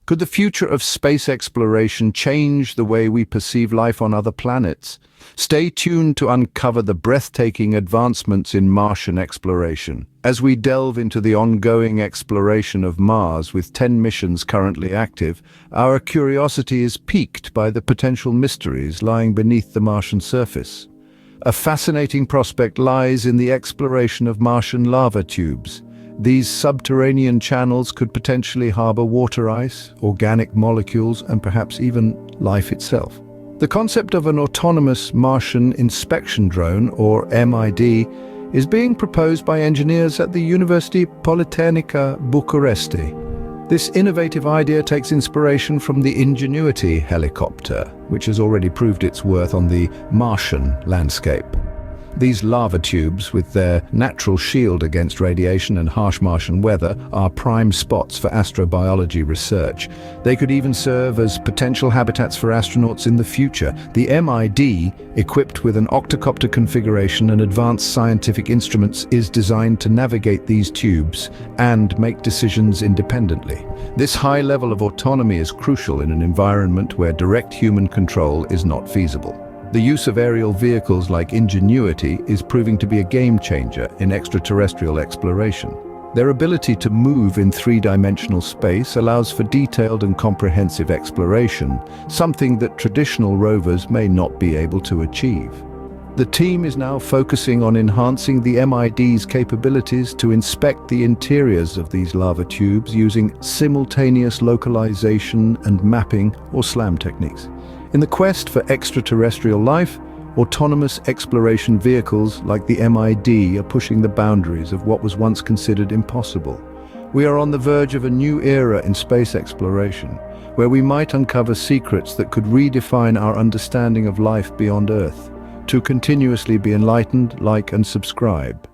Could the future of space exploration change the way we perceive life on other planets? Stay tuned to uncover the breathtaking advancements in Martian exploration. As we delve into the ongoing exploration of Mars with 10 missions currently active, our curiosity is piqued by the potential mysteries lying beneath the Martian surface. A fascinating prospect lies in the exploration of Martian lava tubes. These subterranean channels could potentially harbor water ice, organic molecules, and perhaps even life itself. The concept of an autonomous Martian inspection drone, or MID, is being proposed by engineers at the University Politehnica Bucharesti. This innovative idea takes inspiration from the Ingenuity helicopter, which has already proved its worth on the Martian landscape. These lava tubes, with their natural shield against radiation and harsh Martian weather, are prime spots for astrobiology research. They could even serve as potential habitats for astronauts in the future. The MID, equipped with an octocopter configuration and advanced scientific instruments, is designed to navigate these tubes and make decisions independently. This high level of autonomy is crucial in an environment where direct human control is not feasible. The use of aerial vehicles like Ingenuity is proving to be a game-changer in extraterrestrial exploration. Their ability to move in three-dimensional space allows for detailed and comprehensive exploration, something that traditional rovers may not be able to achieve. The team is now focusing on enhancing the MID's capabilities to inspect the interiors of these lava tubes using simultaneous localization and mapping, or SLAM techniques. In the quest for extraterrestrial life, autonomous exploration vehicles like the MID are pushing the boundaries of what was once considered impossible. We are on the verge of a new era in space exploration, where we might uncover secrets that could redefine our understanding of life beyond Earth. To continuously be enlightened, like and subscribe.